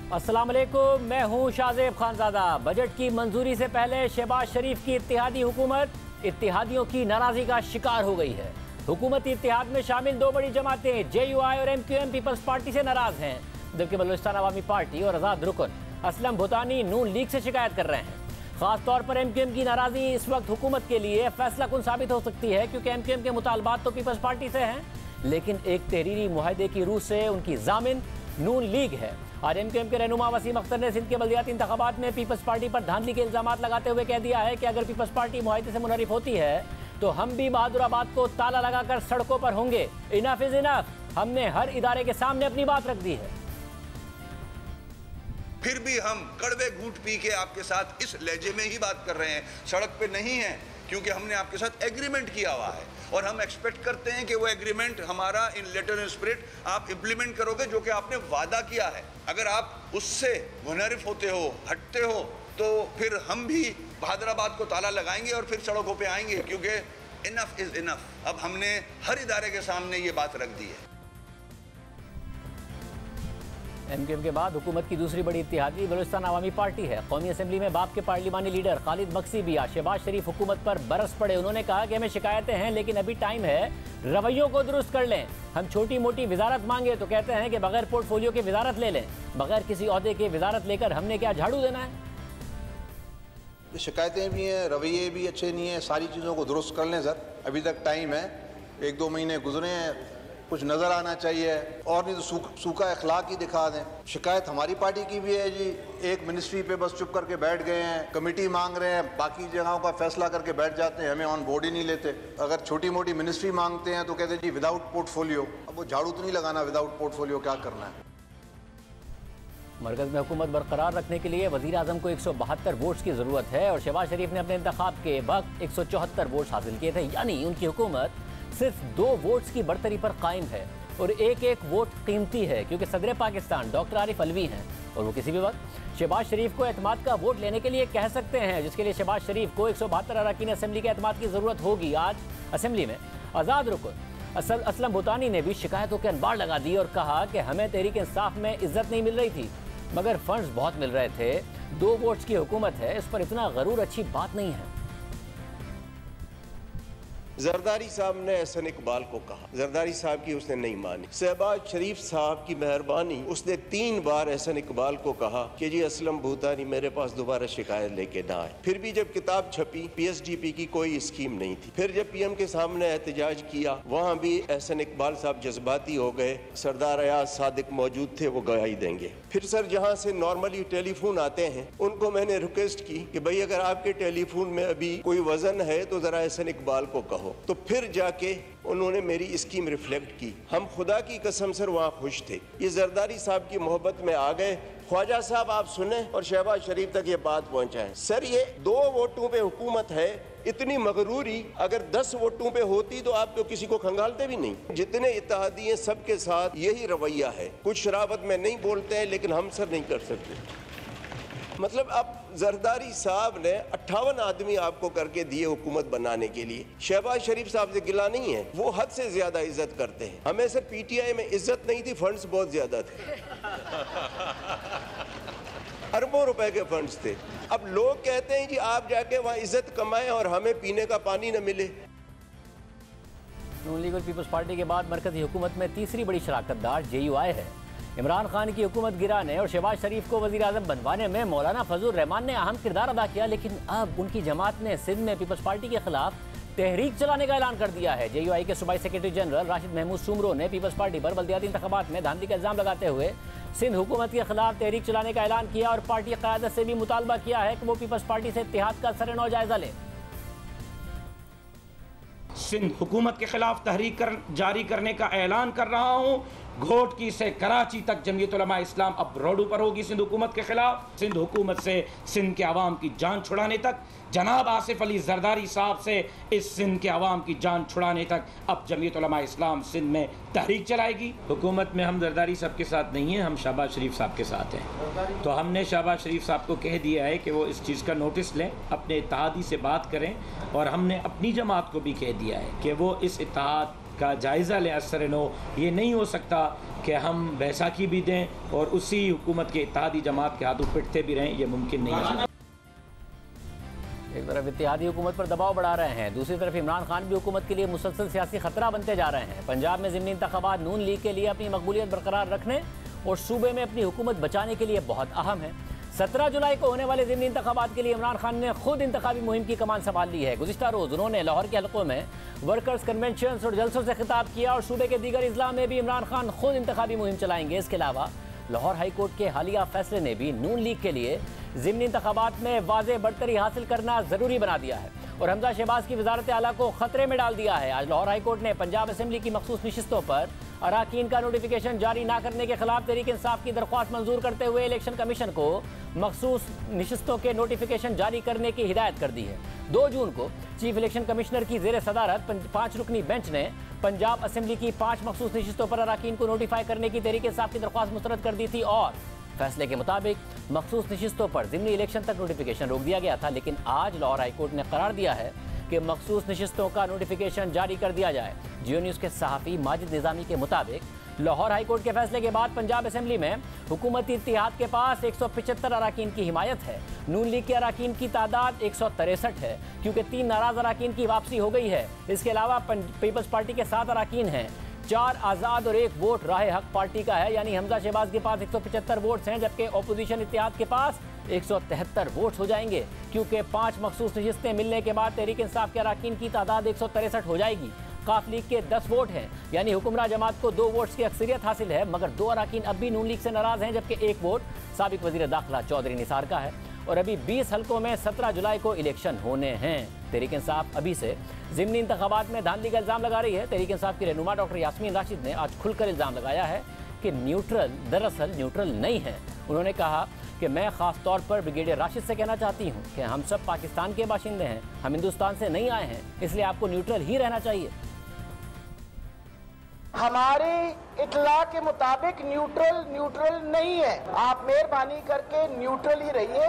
अस्सलाम वालेकुम, मैं हूं शाहजेब खानजादा। बजट की मंजूरी से पहले शहबाज शरीफ की इत्तेहादी हुकूमत इत्तेहादियों की नाराजगी का शिकार हो गई है। हुकूमती इत्तेहाद में शामिल दो बड़ी जमातें JUI और MQM पीपल्स पार्टी से नाराज हैं, जबकि बलूचिस्तान अवामी पार्टी और आज़ाद रुकन असलम भूटानी नून लीग से शिकायत कर रहे हैं। खास तौर पर MQM की नाराजगी इस वक्त हुकूमत के लिए फैसला कुन साबित हो सकती है, क्योंकि MQM के मुतालबात तो पीपल्स पार्टी से हैं, लेकिन एक तहरीरी मुआहदे की रूह से उनकी जामिन नून लीग है। आज MQM के रहनुमा वसीम अख्तर ने सिंध के बल्दियाती इंतखाबात में पीपल्स पार्टी पर धांधली के इल्जामात लगाते हुए कह दिया है कि अगर पीपल्स पार्टी मुआहदे से मुनरिफ होती है तो हम भी बहादुराबाद को ताला लगाकर सड़कों पर होंगे। इनफ इज इनफ, हमने हर इदारे के सामने अपनी बात रख दी है। फिर भी हम कड़वे घूंट पी के आपके साथ इस लहजे में ही बात कर रहे हैं, सड़क पे नहीं है, क्योंकि हमने आपके साथ एग्रीमेंट किया हुआ है और हम एक्सपेक्ट करते हैं कि वो एग्रीमेंट हमारा इन लेटर एंड स्पिरिट आप इम्प्लीमेंट करोगे, जो कि आपने वादा किया है। अगर आप उससे मुनरिफ होते हो, हटते हो, तो फिर हम भी बहादुराबाद को ताला लगाएंगे और फिर सड़कों पे आएंगे, क्योंकि इनफ इज इनफ। अब हमने हर इदारे के सामने ये बात रख दी है। MQM के बाद हुकूमत की दूसरी बड़ी इत्तेहादी बलूचिस्तान अवामी पार्टी है। कौमी असम्बली में बाप के पार्लिमानी लीडर खालिद मक्सी भी आज शहबाज शरीफ हुकूमत पर बरस पड़े। उन्होंने कहा कि हमें शिकायतें हैं, लेकिन अभी टाइम है, रवैयों को दुरुस्त कर लें। हम छोटी मोटी वजारत मांगे तो कहते हैं कि बगैर पोर्टफोलियो के वजारत ले लें। बगैर किसी ओहदे के वजारत लेकर हमने क्या झाड़ू देना है? शिकायतें भी हैं, रवैये भी अच्छे नहीं हैं, सारी चीज़ों को दुरुस्त कर लें सर। अभी तक टाइम है, 1-2 महीने गुजरे हैं, कुछ नज़र आना चाहिए, और नहीं तो सूखा अखलाक ही दिखा दें। शिकायत हमारी पार्टी की भी है जी, एक मिनिस्ट्री पे बस चुप करके बैठ गए हैं, कमेटी मांग रहे हैं, बाकी जगहों का फैसला करके बैठ जाते हैं, हमें ऑन बोर्ड ही नहीं लेते। अगर छोटी मोटी मिनिस्ट्री मांगते हैं तो कहते हैं जी विदाउट पोर्टफोलियो। अब वो झाड़ू तो नहीं लगाना, विदाउट पोर्टफोलियो क्या करना है? मरकज़ में हुकूमत बरकरार रखने के लिए वज़ीर आज़म को 172 वोट्स की ज़रूरत है और शहबाज शरीफ ने अपने इंतखाब के वक्त 174 वोट्स हासिल किए थे, यानी उनकी हुकूमत सिर्फ 2 वोट्स की बरतरी पर कायम है और एक वोट कीमती है, क्योंकि सदर पाकिस्तान डॉक्टर आरिफ अलवी हैं और वो किसी भी वक्त शहबाज शरीफ को एतमाद का वोट लेने के लिए कह सकते हैं, जिसके लिए शहबाज शरीफ को 172 अरकान असम्बली के एतमाद की ज़रूरत होगी। आज असम्बली में आज़ाद रुकन असलम भूटानी ने भी शिकायतों के अनबार लगा दी और कहा कि हमें तहरीक इंसाफ में इज्जत नहीं मिल रही थी, मगर फंड्स बहुत मिल रहे थे। 2 वोट्स की हुकूमत है, इस पर इतना गरूर अच्छी बात नहीं है। जरदारी साहब ने एहसन इकबाल को कहा, जरदारी साहब की उसने नहीं मानी। शहबाज शरीफ साहब की मेहरबानी, उसने 3 बार एहसन इकबाल को कहा कि जी असलम भूटानी मेरे पास दोबारा शिकायत लेके ना आए। फिर भी जब किताब छपी, PSDP की कोई स्कीम नहीं थी। फिर जब PM के सामने एहतजाज किया, वहाँ भी एहसन इकबाल साहब जज्बाती हो गए। सरदार अयाज सादिक मौजूद थे, वो गवाही देंगे। फिर सर जहाँ से नॉर्मली टेलीफोन आते हैं, उनको मैंने रिक्वेस्ट की कि भाई अगर आपके टेलीफोन में अभी कोई वजन है तो जरा एहसन इकबाल को कहो, तो फिर जाके उन्होंने मेरी स्कीम रिफ्लेक्ट की। हम खुदा की कसम सर वहाँ खुश थे। ये जरदारी साहब की मोहब्बत में आ गए। ख्वाजा साहब आप सुने और शहबाज शरीफ तक ये बात पहुँचाएं। सर ये 2 वोटों पे हुकूमत है, इतनी मगरूरी अगर 10 वोटों पे होती तो आप तो किसी को खंगालते भी नहीं। जितने इत्तेहादी हैं सबके साथ यही रवैया है। कुछ शराबत में नहीं बोलते हैं, लेकिन हम सर नहीं कर सकते। मतलब अब जरदारी साहब ने 58 आदमी आपको करके दिए हुकूमत बनाने के लिए। शहबाज शरीफ साहब से गिला नहीं है, वो हद से ज्यादा इज्जत करते हैं। हमें सर PTI में इज्जत नहीं थी, फंड्स बहुत ज्यादा थे, अरबों रुपए के फंड्स थे। अब लोग कहते हैं जी आप जाके वहाँ इज्जत कमाएं और हमें पीने का पानी न मिले। नून लीग और पीपल्स पार्टी के बाद मरकजी हुकूमत में तीसरी बड़ी शराकतदार JUI है। इमरान खान की हुकूमत गिराने और शहबाज शरीफ को वज़ीर आज़म बनवाने में मौलाना फजल रहमान ने अहम किरदार अदा किया, लेकिन अब उनकी जमात ने सिंध में पीपल्स पार्टी के खिलाफ तहरीक चलाने का ऐलान कर दिया है। JUI के सूबाई सेक्रेटरी जनरल राशिद महमूद सुमरो ने पीपल्स पार्टी पर बल्दियाती इंतखाबात में धांधली का इल्ज़ाम लगाते हुए सिंध हुकूमत के खिलाफ तहरीक चलाने का ऐलान किया और पार्टी क़यादत से भी मुतालबा किया है कि वो पीपल्स पार्टी से इत्तेहाद का सरनौ जायजा ले। सिंध हुकूमत के खिलाफ तहरीक जारी करने का ऐलान कर रहा हूँ। घोटकी से कराची तक जमीयत उलमा इस्लाम अब रोडों पर होगी सिंध हुकूमत के खिलाफ। सिंध हुकूमत से सिंध के अवाम की जान छुड़ाने तक, जनाब आसिफ अली जरदारी साहब से इस सिंध के अवाम की जान छुड़ाने तक अब जमीयत उलमा इस्लाम सिंध में तहरीक चलाएगी। हुकूमत में हम जरदारी साहब के साथ नहीं हैं, हम शहबाज शरीफ साहब के साथ हैं। तो हमने शहबाज शरीफ साहब को कह दिया है कि वो इस चीज़ का नोटिस लें, अपने इत्तेहादी से बात करें, और हमने अपनी जमात को भी कह दिया है कि वो इस इत्तेहाद का जायज़ा लें। असर नो ये नहीं हो सकता कि हम बैसाखी भी दें और उसी हुकूमत के इत्तेहादी जमात के हाथों पिटते भी रहें, ये मुमकिन नहीं है। एक तरफ इत्तेहादी हुकूमत पर दबाव बढ़ा रहे हैं, दूसरी तरफ इमरान खान भी हुकूमत के लिए मुसलसल सियासी खतरा बनते जा रहे हैं। पंजाब में ज़िमनी इंतखाबात नून लीग के लिए अपनी मकबूलियत बरकरार रखने और सूबे में अपनी हुकूमत बचाने के लिए बहुत अहम है। 17 जुलाई को होने वाले ज़िमनी इंतखाबात के लिए इमरान खान ने खुद इंतखाबी मुहिम की कमान संभाल ली है। गुज़िश्ता रोज़ उन्होंने लाहौर के हलकों में वर्कर्स कन्वेंशन और जलसों से खिताब किया और सूबे के दीगर अजला में भी इमरान खान खुद इंतखाबी मुहिम चलाएंगे। इसके अलावा लाहौर हाई कोर्ट के हालिया फैसले ने भी नून लीग के लिए ज़िमनी इंतखाबात में वाज़ेह बढ़तरी हासिल करना ज़रूरी बना दिया है और हमजा शहबाज की वजारत आला को खतरे में डाल दिया है। आज लाहौर हाई कोर्ट ने पंजाब असेंबली की मखसूस नशिस्तों पर अराकीन का नोटिफिकेशन जारी न करने के खिलाफ तहरीक इंसाफ की दरख्वास्त मंजूर करते हुए इलेक्शन कमीशन को मखसूस नशिस्तों के नोटिफिकेशन जारी करने की हिदायत कर दी है। 2 जून को चीफ इलेक्शन कमिश्नर की जेर सदारत 5 रुकनी बेंच ने पंजाब असेंबली की 5 मखसूस नशिस्तों पर अराकीन को नोटिफाई करने की तहरीक इंसाफ की दरख्वास्त मुस्तरद कर दी थी और फैसले के मुताबिक मखसूस नशिस्तों पर ज़िमनी इलेक्शन तक नोटिफिकेशन रोक दिया गया था। लेकिन आज लाहौर हाई कोर्ट ने करार दिया है कि मखसूस नशिस्तों का नोटिफिकेशन जारी कर दिया जाए। जियो न्यूज़ के सहाफ़ी माजिद निज़ामी के मुताबिक लाहौर हाई कोर्ट के फैसले के बाद पंजाब असेंबली में हुकूमती इत्तेहाद के पास 175 अराकीन की हिमायत है। नून लीग के अराकीन की तादाद 163 है क्योंकि 3 नाराज अराकीन की वापसी हो गई है। इसके अलावा पीपल्स पार्टी के 7 अराकीन हैं, 4 आज़ाद और 1 वोट राह हक पार्टी का है। यानी हमजा शहबाज के पास 175 वोट्स हैं जबकि अपोजिशन इत्तेहाद के पास 173 वोट्स हो जाएंगे क्योंकि 5 मखसूस नशिस्तें मिलने के बाद तहरीक इंसाफ के अराकीन की तादाद 163 हो जाएगी। काफ लीग के 10 वोट हैं यानी हुक्मरान जमात को 2 वोट्स की अक्सरियत हासिल है मगर 2 अराकीन अब भी नून लीग से नाराज हैं जबकि 1 वोट साबिक वजीर दाखिला चौधरी निसार का है और अभी 20 हलकों में 17 जुलाई को इलेक्शन होने हैं। तहरीक इंसाफ अभी से ज़िमनी इंतखाबात में धांधली का इल्ज़ाम लगा रही है। तहरीक इंसाफ की रहनुमा डॉक्टर यास्मीन राशिद ने आज खुलकर इल्ज़ाम लगाया है कि दरअसल न्यूट्रल नहीं है। उन्होंने कहा कि मैं ख़ास तौर पर ब्रिगेडियर राशिद से कहना चाहती हूँ कि हम सब पाकिस्तान के बाशिंदे हैं, हम हिंदुस्तान से नहीं आए हैं, इसलिए आपको न्यूट्रल ही रहना चाहिए। हमारे इतला के मुताबिक न्यूट्रल नहीं है। आप मेहरबानी करके न्यूट्रल ही रहिए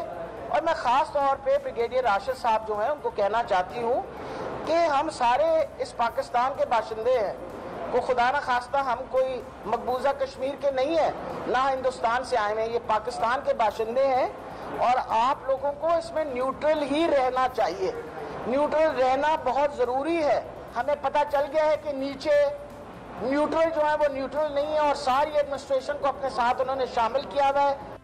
और मैं खास तौर पे ब्रिगेडियर राशिद साहब जो हैं उनको कहना चाहती हूँ कि हम सारे इस पाकिस्तान के बाशिंदे हैं, को खुदा न खास्ता हम कोई मकबूजा कश्मीर के नहीं है, ना हिंदुस्तान से आए हैं, ये पाकिस्तान के बाशिंदे हैं और आप लोगों को इसमें न्यूट्रल ही रहना चाहिए। न्यूट्रल रहना बहुत ज़रूरी है। हमें पता चल गया है कि नीचे न्यूट्रल जो है वो न्यूट्रल नहीं है और सारी एडमिनिस्ट्रेशन को अपने साथ उन्होंने शामिल किया हुआ है।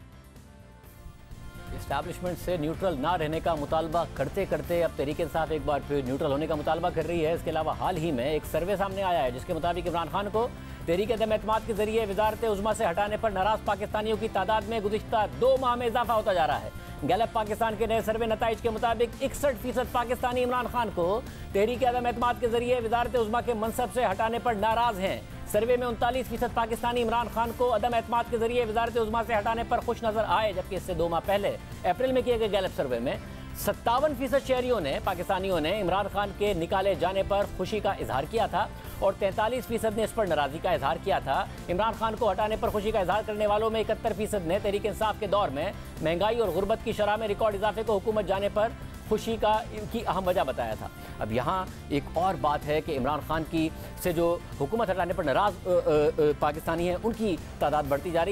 एस्टैब्लिशमेंट से न्यूट्रल ना रहने का मुतालबा करते करते अब तहरीक इंसाफ एक बार फिर न्यूट्रल होने का मुतालबा कर रही है। इसके अलावा हाल ही में एक सर्वे सामने आया है जिसके मुताबिक इमरान खान को तहरीक अदम एतमाद के जरिए वजारत उज़्मा से हटाने पर नाराज पाकिस्तानियों की तादाद में गुज़िश्ता 2 माह में इजाफा होता जा रहा है। गैलप पाकिस्तान के नए सर्वे नताइज के मुताबिक 61% पाकिस्तानी इमरान खान को तहरीक अदम एतमाद के जरिए वजारत उज़्मा के मनसब से हटाने पर नाराज हैं। सर्वे में 39% पाकिस्तानी इमरान खान को अदम एतमाद के जरिए वजारत उज़्मा से हटाने पर खुश नजर आए जबकि इससे 2 माह पहले अप्रैल में किए गए गैलप सर्वे में 57% शहरियों ने पाकिस्तानियों ने इमरान खान के निकाले जाने पर खुशी का इजहार किया था और 43% ने इस पर नाराज़गी का इजहार किया था। इमरान खान को हटाने पर खुशी का इजहार करने वालों में 71% ने तहरीक इंसाफ के दौर में महंगाई और गुर्बत की शरह में रिकॉर्ड इजाफे को हुकूमत जाने पर खुशी की अहम वजह बताया था। अब यहाँ एक और बात है कि इमरान खान की से जो हुकूमत हटाने पर नाराज़ पाकिस्तानी हैं उनकी तादाद बढ़ती जा रही है।